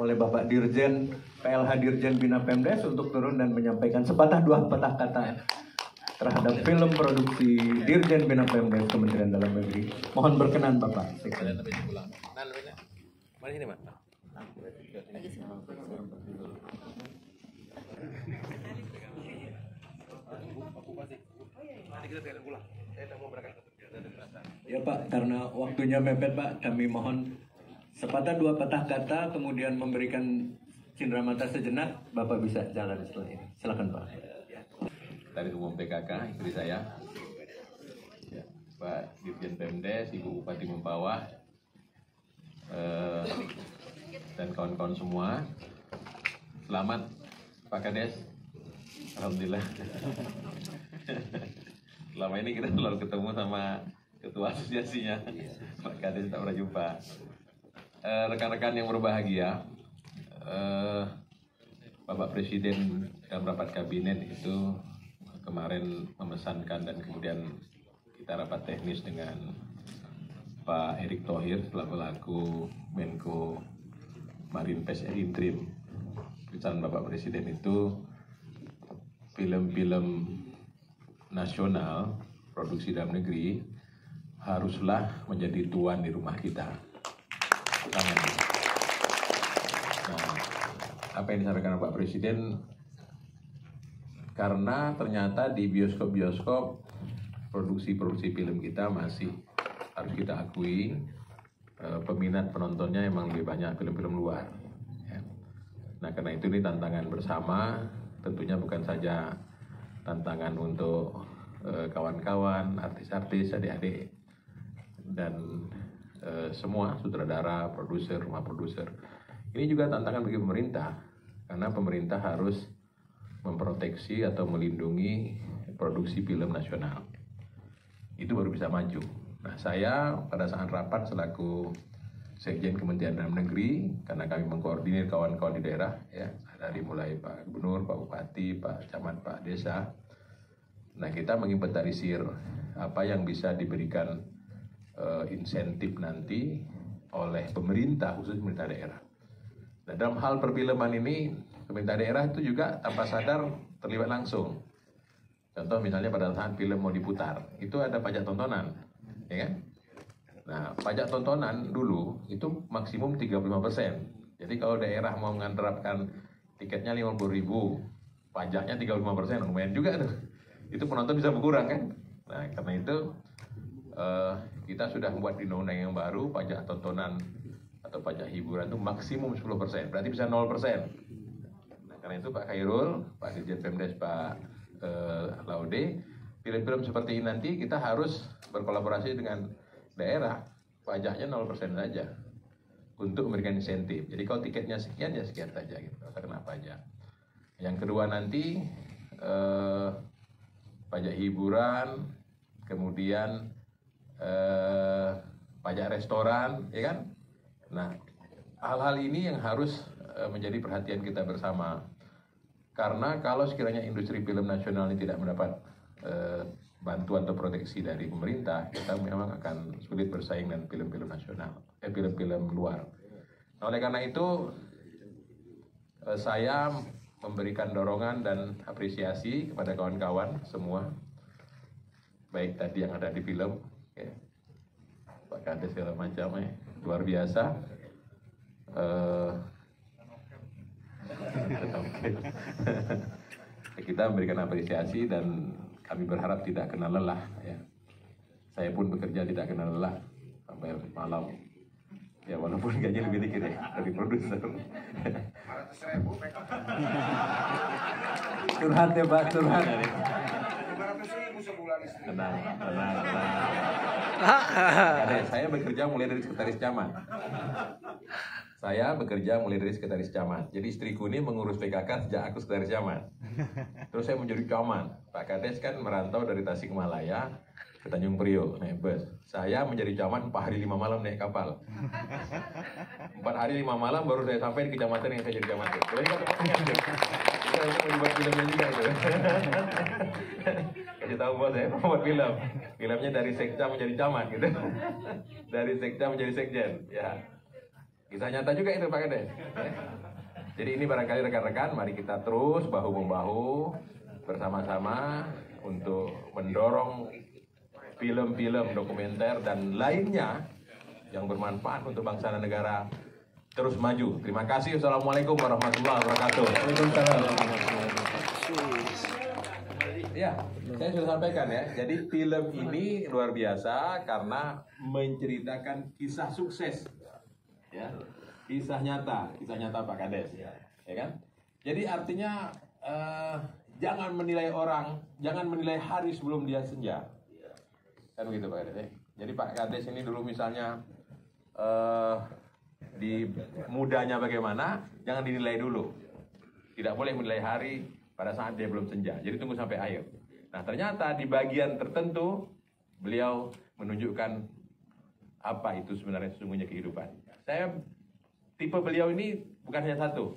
oleh Bapak Dirjen PLH Dirjen Bina Pemdes untuk turun dan menyampaikan sepatah dua patah kata terhadap film produksi Dirjen Bina Pemdes Kementerian Dalam Negeri. Mohon berkenan Bapak. Mari sini, Pak. Ya Pak, karena waktunya mepet Pak, kami mohon sepatah dua patah kata, kemudian memberikan cindramata sejenak, Bapak bisa jalan setelah ini. Silakan Pak. Dari Umum PKK, istri saya, ya, Pak Dirjen Pemdes, Ibu Bupati Mempawah, dan kawan-kawan semua. Selamat Pak Kades. Alhamdulillah. Selama ini kita selalu ketemu sama ketua asosiasinya, Pak Kades, tak pernah jumpa. Rekan-rekan yang berbahagia, Bapak Presiden dalam rapat kabinet itu kemarin memesankan dan kemudian kita rapat teknis dengan Pak Erick Thohir selaku Menko Marinvest Interim. Pesan Bapak Presiden itu film-film nasional produksi dalam negeri haruslah menjadi tuan di rumah kita. Nah, apa yang disampaikan Pak Presiden, karena ternyata di bioskop-bioskop produksi-produksi film kita masih harus kita akui peminat penontonnya emang lebih banyak film-film luar. Ya. Nah karena itu ini tantangan bersama, tentunya bukan saja tantangan untuk kawan-kawan, artis-artis, adik-adik, dan semua sutradara, produser, rumah produser. Ini juga tantangan bagi pemerintah, karena pemerintah harus memproteksi atau melindungi produksi film nasional. Itu baru bisa maju. Nah, saya pada saat rapat selaku Sekjen Kementerian Dalam Negeri, karena kami mengkoordinir kawan-kawan di daerah, ya, dari mulai Pak Gubernur, Pak Bupati, Pak Camat, Pak Desa. Nah, kita menginventarisir apa yang bisa diberikan insentif nanti oleh pemerintah, khusus pemerintah daerah. Nah, dalam hal perfilman ini, pemerintah daerah itu juga tanpa sadar terlibat langsung. Contoh misalnya pada saat film mau diputar, itu ada pajak tontonan, ya kan? Nah, pajak tontonan dulu itu maksimum 35%. Jadi kalau daerah mau menerapkan tiketnya 50.000, pajaknya 35%, lumayan juga tuh. Itu penonton bisa berkurang kan? Nah, karena itu kita sudah membuat undang-undang yang baru, pajak tontonan atau pajak hiburan itu maksimum 10%, berarti bisa 0%. Nah, karena itu Pak Khairul, Pak Dirjen Pemdes, Pak Laude, film-film seperti ini nanti kita harus berkolaborasi dengan daerah, pajaknya 0% saja untuk memberikan insentif. Jadi kalau tiketnya sekian ya sekian saja gitu, kena pajak. Yang kedua nanti pajak hiburan, kemudian pajak restoran, ya kan? Nah, hal-hal ini yang harus menjadi perhatian kita bersama. Karena kalau sekiranya industri film nasional ini tidak mendapat bantuan atau proteksi dari pemerintah, kita memang akan sulit bersaing dengan film-film nasional, film-film luar. Nah, oleh karena itu, saya memberikan dorongan dan apresiasi kepada kawan-kawan semua, baik tadi yang ada di film, ya, Pak Kades segala macam, luar biasa. Kita memberikan apresiasi dan kami berharap tidak kena lelah, ya. Saya pun bekerja tidak kena lelah sampai malam, ya, walaupun gaji lebih dikit ya dari produser. Curhat ya Pak, curhat. Tenang. Saya bekerja mulai dari sekretaris camat. Jadi istriku ini mengurus PKK sejak aku sekretaris camat. Terus saya menjadi camat. Pak Kades kan merantau dari Tasikmalaya ke Tanjung Priok naik bus. Saya menjadi camat 4 hari 5 malam naik kapal. 4 hari 5 malam baru saya sampai di kecamatan yang saya jadi camat. Boleh nggak teman-teman? Kita membuat filmnya juga itu. Kasih tahu bos saya membuat film. Filmnya dari sekda menjadi camat gitu. Dari sekda menjadi sekjen. Ya. Kisah nyata juga itu Pak Kades. Ya. Jadi ini barangkali rekan-rekan, mari kita terus bahu-membahu bersama-sama untuk mendorong film-film dokumenter dan lainnya yang bermanfaat untuk bangsa dan negara terus maju. Terima kasih. Assalamualaikum warahmatullahi wabarakatuh. Waalaikumsalam. Ya, saya sudah sampaikan ya. Jadi film ini luar biasa karena menceritakan kisah sukses, ya, kisah nyata Pak Kades, ya kan? Jadi artinya jangan menilai orang, jangan menilai hari sebelum dia senja, kan begitu Pak Kades. Ya? Jadi Pak Kades ini dulu misalnya di mudanya bagaimana, jangan dinilai dulu. Tidak boleh menilai hari pada saat dia belum senja. Jadi tunggu sampai akhir. Nah ternyata di bagian tertentu beliau menunjukkan apa itu sebenarnya sesungguhnya kehidupan. Saya tipe beliau ini bukan hanya satu.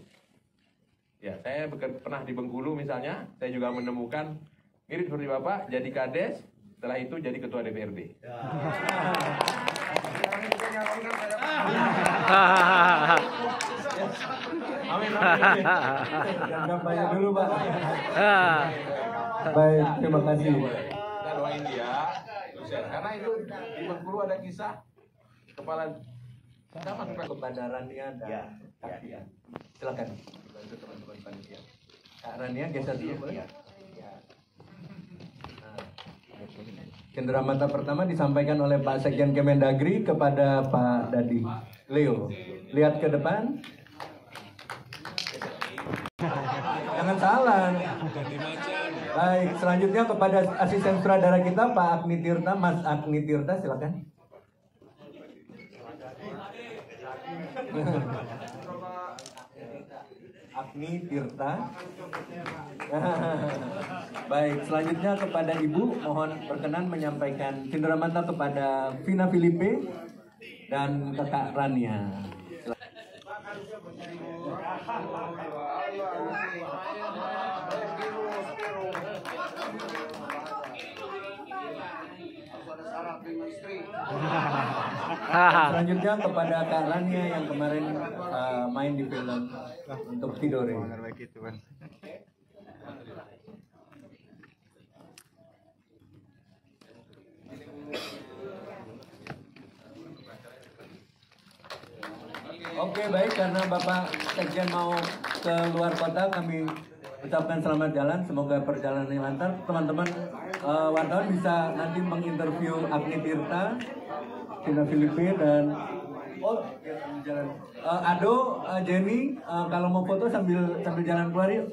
Ya, saya pernah di Bengkulu misalnya, saya juga menemukan mirip seperti Bapak, jadi Kades, setelah itu jadi ketua DPRD. Amin. Kampanye dulu Pak. Baik, terima kasih. Kita doain dia, sukses. Karena itu di Bengkulu ada kisah kepala sama Kepada Rania dan Kak Tia. Silakan bantu teman-teman panitia. Kak Rania geser dulu boleh? Cenderamata pertama disampaikan oleh Pak Sekjen Kemendagri kepada Pak Dadi Leo. Lihat ke depan. Jangan salah. Baik, selanjutnya kepada asisten sutradara kita Pak Agni Tirta, Mas Agni Tirta, silakan. Agni Tirta. Baik, selanjutnya kepada Ibu, mohon berkenan menyampaikan cenderamata kepada Vina Filipe dan Kakak Rania. Selanjutnya kepada Kak Rania yang kemarin main di film untuk Tidore. Oke, baik, karena Bapak Sekjen mau ke luar kota, kami ucapkan selamat jalan, semoga perjalanannya lancar. Teman-teman wartawan bisa nanti menginterview Agni Tirta, Vina Filipe, dan Ado, Jenny, kalau mau foto sambil jalan keluar yuk.